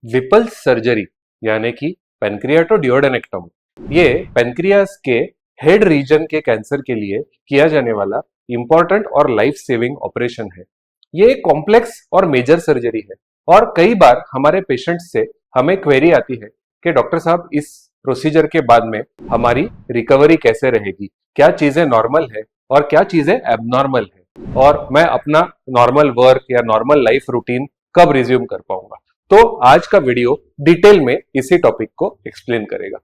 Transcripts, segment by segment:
विपल्स surgery यानी कि पेनक्रियाटोडियोडेनेक्टोमी, ये पेनक्रियास के हेड रीजन के कैंसर के लिए किया जाने वाला इंपॉर्टेंट और लाइफ सेविंग ऑपरेशन है। ये एक कॉम्प्लेक्स और मेजर सर्जरी है और कई बार हमारे पेशेंट्स से हमें क्वेरी आती है कि डॉक्टर साहब इस प्रोसीजर के बाद में हमारी रिकवरी कैसे रहेगी, क्या चीजें नॉर्मल है और क्या चीजें एबनॉर्मल है, और मैं अपना नॉर्मल वर्क या नॉर्मल लाइफ रूटीन कब रिज्यूम कर पाऊंगा। तो आज का वीडियो डिटेल में इसी टॉपिक को एक्सप्लेन करेगा।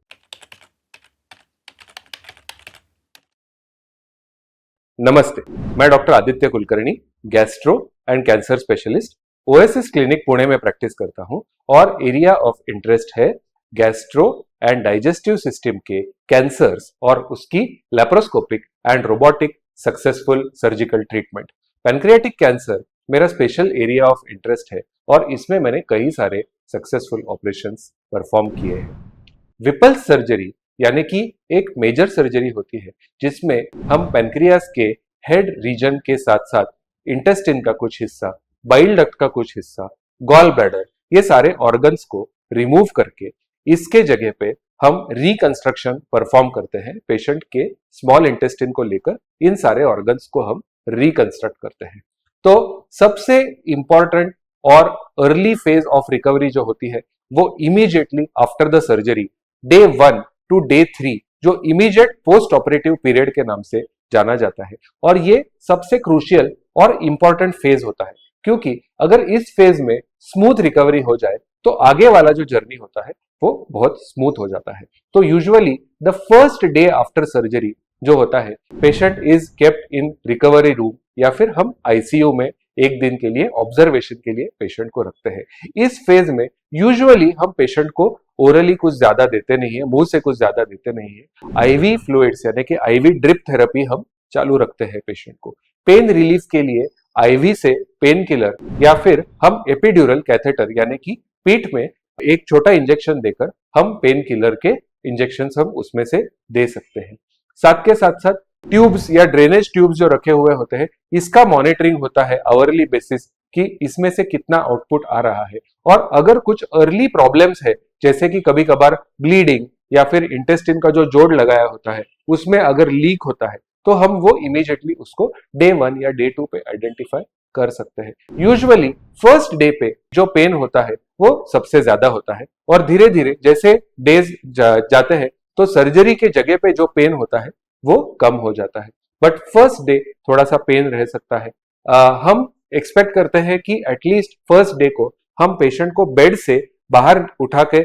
नमस्ते, मैं doctor Aditya Kulkarni, gastro and cancer specialist, OSS clinic Pune में प्रैक्टिस करता हूं और एरिया ऑफ इंटरेस्ट है गैस्ट्रो एंड डाइजेस्टिव सिस्टम के कैंसर्स और उसकी laparoscopic and robotic successful surgical treatment. Pancreatic cancer मेरा स्पेशल एरिया ऑफ इंटरेस्ट है और इसमें मैंने कई सारे सक्सेसफुल ऑपरेशंस परफॉर्म किए हैं। विपल्स सर्जरी यानी कि एक मेजर सर्जरी होती है जिसमें हम पैनक्रियास के हेड रीजन के साथ साथ इंटेस्टिन का कुछ हिस्सा, बाइल डक्ट का कुछ हिस्सा, गॉल ब्लैडर, ये सारे ऑर्गन्स को रिमूव करके इसके जगह पे हम रिकंस्ट्रक्शन परफॉर्म करते हैं। पेशेंट के स्मॉल इंटेस्टिन को लेकर इन सारे ऑर्गन्स को हम रिकंस्ट्रक्ट करते हैं। तो सबसे इंपॉर्टेंट और अर्ली फेज ऑफ रिकवरी जो होती है वो immediately after the surgery, day 1 to day 3, जो इमीडिएट पोस्ट ऑपरेटिव पीरियड के नाम से जाना जाता है। और ये सबसे क्रूशियल और इंपॉर्टेंट फेज होता है, क्योंकि अगर इस फेज में स्मूथ रिकवरी हो जाए तो आगे वाला जो जर्नी होता है वो बहुत स्मूथ हो जाता है। तो usually the first day after surgery जो होता है, patient is kept in recovery room या फिर हम आईसीयू में एक दिन के लिए ऑब्जर्वेशन के लिए पेशेंट को रखते हैं। इस फेज में यूजुअली हम पेशेंट को ओरली कुछ ज्यादा देते नहीं है, मुंह से कुछ ज्यादा देते नहीं है। आईवी फ्लूइड्स यानी कि आईवी ड्रिप थेरेपी हम चालू रखते हैं पेशेंट को। पेन रिलीफ के लिए आईवी से पेन किलर या फिर हम एपिड्यूरल कैथेटर यानी कि पीठ में एक छोटा इंजेक्शन देकर हम पेन किलर के इंजेक्शन हम उसमें से दे सकते हैं। साथ के साथ साथ ट्यूब्स या ड्रेनेज ट्यूब्स जो रखे हुए होते हैं, इसका मॉनिटरिंग होता है आवरली बेसिस कि इसमें से कितना आउटपुट आ रहा है। और अगर कुछ अर्ली प्रॉब्लम्स है, जैसे कि कभी कभार ब्लीडिंग या फिर इंटेस्टिन का जो जोड़ लगाया होता है उसमें अगर लीक होता है, तो हम वो इमीडिएटली उसको डे 1 या डे 2 पे आइडेंटिफाई कर सकते हैं। यूजुअली फर्स्ट डे पे जो पेन होता है वो सबसे ज्यादा होता है और धीरे धीरे जैसे डेज जाते हैं तो सर्जरी के जगह पे जो पेन होता है वो कम हो जाता है। बट फर्स्ट डे थोड़ा सा पेन रह सकता है। हम एक्सपेक्ट करते हैं कि एटलीस्ट फर्स्ट डे को हम पेशेंट को बेड से बाहर उठा के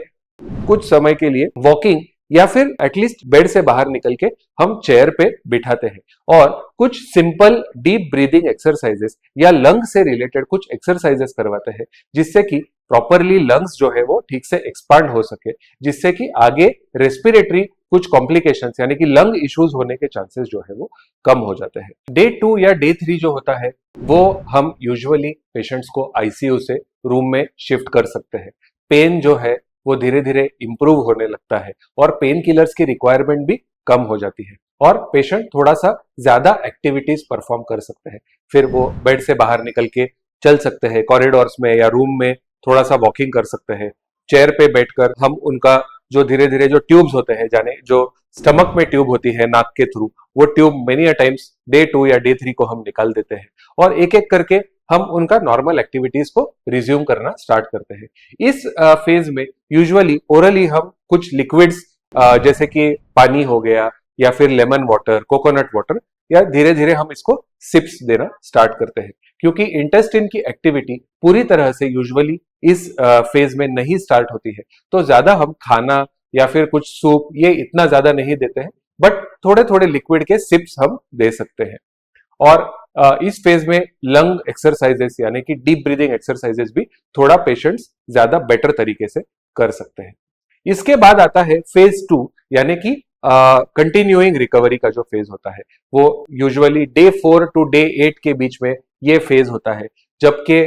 कुछ समय के लिए वॉकिंग या फिर एटलीस्ट बेड से बाहर निकल के हम चेयर पे बिठाते हैं और कुछ सिंपल डीप ब्रीदिंग एक्सरसाइजेस या लंग से रिलेटेड कुछ एक्सरसाइजेस करवाते हैं, जिससे कि प्रॉपरली लंग्स जो है वो ठीक से एक्सपांड हो सके, जिससे कि आगे रेस्पिरेटरी कुछ कॉम्प्लिकेशंस यानी कि लंग इश्यूज होने के चांसेस जो है वो कम हो जाते हैं। डे 2 या डे 3 जो होता है वो हम यूजुअली पेशेंट्स को आईसीयू से रूम में शिफ्ट कर सकते हैं। पेन जो है वो धीरे धीरे इंप्रूव होने लगता है और पेन किलर्स की रिक्वायरमेंट भी कम हो जाती है और पेशेंट थोड़ा सा ज्यादा एक्टिविटीज परफॉर्म कर सकते हैं। फिर वो बेड से बाहर निकल के चल सकते हैं, कॉरिडोर्स में या रूम में थोड़ा सा वॉकिंग कर सकते हैं। चेयर पे बैठकर हम उनका जो धीरे धीरे जो ट्यूब्स होते हैं, जाने जो स्टमक में ट्यूब होती है नाक के थ्रू, वो tube many a times day 2 या डे 3 को हम निकाल देते हैं और एक एक करके हम उनका नॉर्मल एक्टिविटीज को रिज्यूम करना स्टार्ट करते हैं। इस फेज में यूजुअली ओरली हम कुछ लिक्विड्स जैसे कि पानी हो गया या फिर लेमन वाटर, कोकोनट वाटर, या धीरे धीरे हम इसको सिप्स देना स्टार्ट करते हैं, क्योंकि इंटेस्टिन की एक्टिविटी पूरी तरह से यूजुअली इस फेज में नहीं स्टार्ट होती है। तो ज्यादा हम खाना या फिर कुछ सूप ये इतना ज्यादा नहीं देते हैं, बट थोड़े थोड़े लिक्विड के सिप्स हम दे सकते हैं। और इस फेज में लंग एक्सरसाइजेस यानी कि डीप ब्रीदिंग एक्सरसाइजेस भी थोड़ा पेशेंट्स ज्यादा बेटर तरीके से कर सकते हैं। इसके बाद आता है फेज 2 यानी कि कंटिन्यूइंग रिकवरी का जो फेज होता है, वो यूजुअली डे 4 टू डे 8 के बीच में ये फेज होता है, जबकि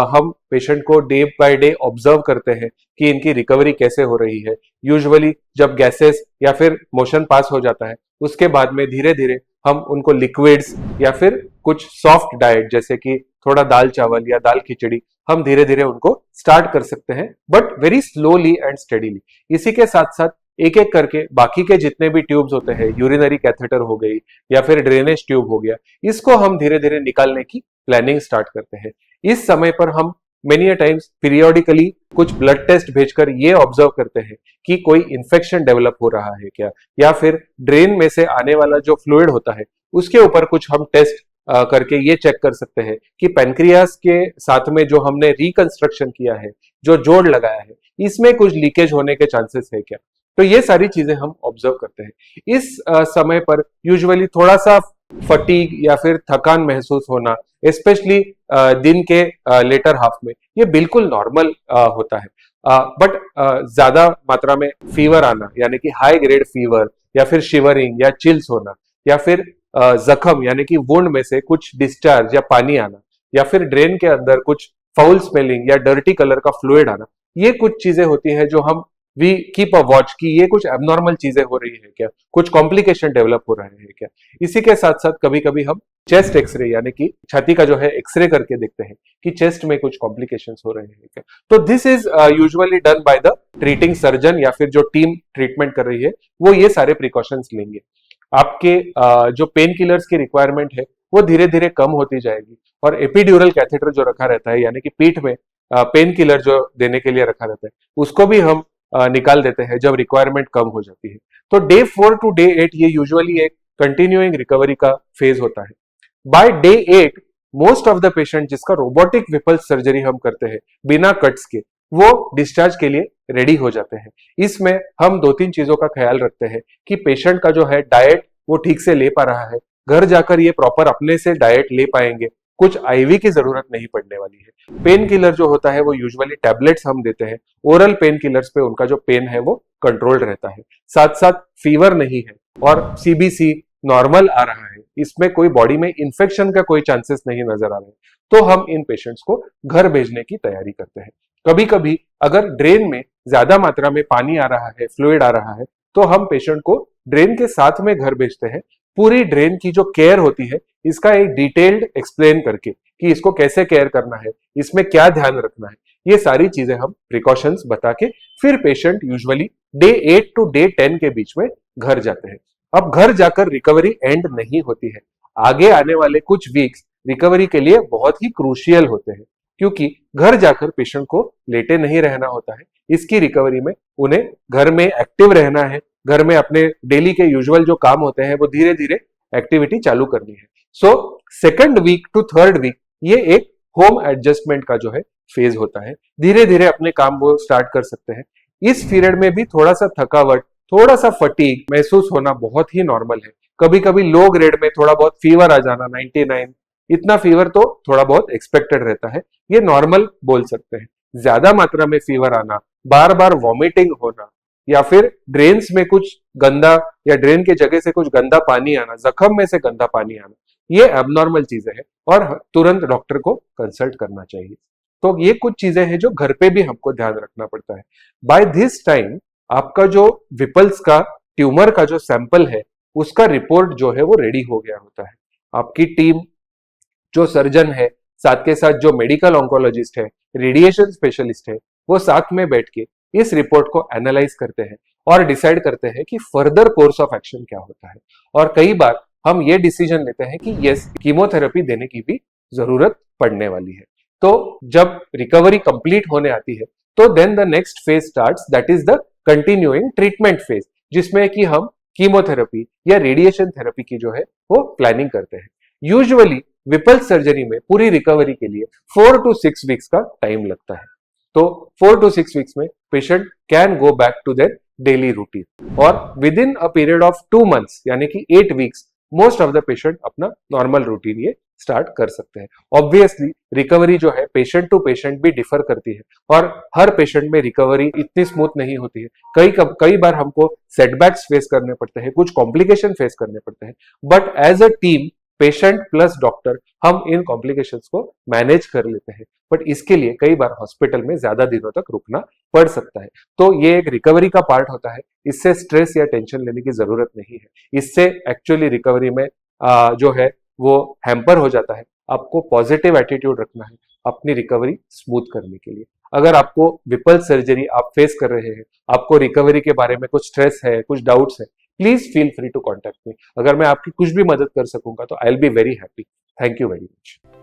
हम पेशेंट को डे बाय डे ऑब्जर्व करते हैं कि इनकी रिकवरी कैसे हो रही है। यूजुअली जब गैसेस या फिर मोशन पास हो जाता है उसके बाद में धीरे धीरे हम उनको लिक्विड्स या फिर कुछ सॉफ्ट डाइट जैसे कि थोड़ा दाल चावल या दाल खिचड़ी हम धीरे धीरे उनको स्टार्ट कर सकते हैं, but very slowly and steadily. इसी के साथ साथ एक एक करके बाकी के जितने भी ट्यूब्स होते हैं, यूरिनरी कैथेटर हो गई या फिर ड्रेनेज ट्यूब हो गया, इसको हम धीरे धीरे निकालने की प्लानिंग स्टार्ट करते हैं। इस समय पर हम मेनी टाइम्स पीरियोडिकली कुछ ब्लड टेस्ट भेजकर ये ऑब्जर्व करते हैं कि कोई इन्फेक्शन डेवलप हो रहा है क्या, या फिर ड्रेन में से आने वाला जो फ्लूइड होता है उसके ऊपर कुछ हम टेस्ट करके ये चेक कर सकते हैं कि पैनक्रियास के साथ में जो हमने रिकंस्ट्रक्शन किया है, जो जोड़ लगाया है, इसमें कुछ लीकेज होने के चांसेस है क्या। तो ये सारी चीजें हम ऑब्जर्व करते हैं। इस समय पर यूजुअली थोड़ा सा फटीग या फिर थकान महसूस होना, स्पेशली दिन के लेटर हाफ में, ये बिल्कुल नॉर्मल होता है। बट ज्यादा मात्रा में फीवर आना, यानी कि हाई ग्रेड फीवर या फिर शिवरिंग या चिल्स होना, या फिर जख्म यानी कि वुंड में से कुछ डिस्चार्ज या पानी आना, या फिर ड्रेन के अंदर कुछ फाउल स्मेलिंग या डर्टी कलर का फ्लूइड आना, ये कुछ चीजें होती है जो हम वी कीप अ वॉच कि ये कुछ एबनॉर्मल चीजें हो रही है क्या, कुछ कॉम्प्लिकेशन डेवलप हो रहे हैं क्या। इसी के साथ साथ कभी कभी हम चेस्ट एक्सरे यानी कि छाती का जो है एक्सरे करके देखते हैं कि चेस्ट में कुछ कॉम्प्लिकेशंस हो रहे हैं क्या। तो this is usually done by the treating surgeon, या फिर जो टीम ट्रीटमेंट कर रही है वो ये सारे प्रिकॉशंस लेंगे। आपके जो पेन किलर्स की रिक्वायरमेंट है वो धीरे धीरे कम होती जाएगी, और एपिड्यूरल कैथेटर जो रखा रहता है यानी कि पीठ में पेन किलर जो देने के लिए रखा रहता है उसको भी हम निकाल देते हैं जब रिक्वायरमेंट कम हो जाती है। तो डे 4 टू डे 8 ये यूजुअली एक कंटिन्यूइंग रिकवरी का फेज होता है। By day 8 most of the patient जिसका रोबोटिक विपल्स सर्जरी हम करते हैं बिना कट्स के, वो डिस्चार्ज के लिए रेडी हो जाते हैं। इसमें हम 2-3 चीजों का ख्याल रखते हैं कि पेशेंट का जो है डाइट वो ठीक से ले पा रहा है, घर जाकर ये प्रॉपर अपने से डाइट ले पाएंगे, कुछ आईवी की जरूरत नहीं पड़ने वाली है। पेन किलर जो होता है वो यूजुअली टैबलेट्स हम देते हैं, ओरल पेन किलर्स पे उनका जो पेन है वो कंट्रोल रहता है। साथ साथ फीवर नहीं है और सीबीसी नॉर्मल आ रहा है, इसमें कोई बॉडी में इंफेक्शन का कोई चांसेस नहीं नजर आ रहे, तो हम इन पेशेंट्स को घर भेजने की तैयारी करते हैं। कभी कभी अगर ड्रेन में ज्यादा मात्रा में पानी आ रहा है, फ्लूइड आ रहा है, तो हम पेशेंट को ड्रेन के साथ में घर भेजते हैं, पूरी ड्रेन की जो केयर होती है इसका एक डिटेल्ड एक्सप्लेन करके कि इसको कैसे केयर करना है, इसमें क्या ध्यान रखना है, ये सारी चीजें हम प्रिकॉशंस बता के फिर patient usually day 8 to day 10 के बीच में घर जाते हैं। अब घर जाकर रिकवरी एंड नहीं होती है, आगे आने वाले कुछ वीक्स रिकवरी के लिए बहुत ही क्रूशियल होते हैं, क्योंकि घर जाकर पेशेंट को लेटे नहीं रहना होता है। इसकी रिकवरी में उन्हें घर में एक्टिव रहना है, घर में अपने डेली के यूजुअल जो काम होते हैं वो धीरे धीरे एक्टिविटी चालू करनी है। So second week to third week ये एक होम एडजस्टमेंट का जो है फेज होता है, धीरे धीरे अपने काम वो स्टार्ट कर सकते हैं। इस पीरियड में भी थोड़ा सा थकावट, थोड़ा सा फटीग महसूस होना बहुत ही नॉर्मल है। कभी कभी लो ग्रेड में थोड़ा बहुत फीवर आ जाना, 99 इतना फीवर तो थोड़ा बहुत एक्सपेक्टेड रहता है, ये नॉर्मल बोल सकते हैं। ज्यादा मात्रा में फीवर आना, बार बार वॉमिटिंग होना, या फिर ड्रेन्स में कुछ गंदा या ड्रेन के जगह से कुछ गंदा पानी आना, जख्म में से गंदा पानी आना, ये एबनॉर्मल चीजें हैं और तुरंत डॉक्टर को कंसल्ट करना चाहिए। तो ये कुछ चीजें हैं जो घर पे भी हमको ध्यान रखना पड़ता है। बाय दिस टाइम आपका जो विपल्स का ट्यूमर का जो सैंपल है उसका रिपोर्ट जो है वो रेडी हो गया होता है। आपकी टीम जो सर्जन है, साथ के साथ जो मेडिकल ऑन्कोलॉजिस्ट है, रेडिएशन स्पेशलिस्ट है, वो साथ में बैठ के इस रिपोर्ट को एनालाइज करते हैं और डिसाइड करते हैं कि फर्दर कोर्स ऑफ एक्शन क्या होता है। और कई बार हम ये डिसीजन लेते हैं कि यस, कीमोथेरेपी देने की भी जरूरत पड़ने वाली है। तो जब रिकवरी कंप्लीट होने आती है तो then the next phase starts, that is the continuing treatment phase, जिसमें कि हम कीमोथेरेपी या रेडिएशन थेरेपी की जो है वो प्लानिंग करते हैं। यूजुअली विपल्स सर्जरी में पूरी रिकवरी के लिए 4 to 6 वीक्स का टाइम लगता है। तो 4 to 6 वीक्स में patient can go back to their daily routine, और within a period of 2 months यानी कि 8 weeks most of the patient अपना नॉर्मल रूटीन ये स्टार्ट कर सकते हैं। ऑब्वियसली रिकवरी जो है पेशेंट टू पेशेंट भी डिफर करती है और हर पेशेंट में रिकवरी इतनी स्मूथ नहीं होती है। कई बार हमको सेटबैक्स फेस करने पड़ते हैं, कुछ कॉम्प्लिकेशन फेस करने पड़ते हैं, but as a team patient plus doctor हम इन कॉम्प्लिकेशंस को मैनेज कर लेते हैं। बट इसके लिए कई बार हॉस्पिटल में ज्यादा दिनों तक रुकना पड़ सकता है। तो ये एक रिकवरी का पार्ट होता है, इससे स्ट्रेस या टेंशन लेने की जरूरत नहीं है। इससे एक्चुअली रिकवरी में जो है वो हैम्पर हो जाता है आपको पॉजिटिव एटीट्यूड रखना है अपनी रिकवरी स्मूथ करने के लिए। अगर आपको विपल्स सर्जरी आप फेस कर रहे हैं, आपको रिकवरी के बारे में कुछ स्ट्रेस है, कुछ डाउट्स है, please feel free to contact me. अगर मैं आपकी कुछ भी मदद कर सकूंगा तो I will be very happy. Thank you very much.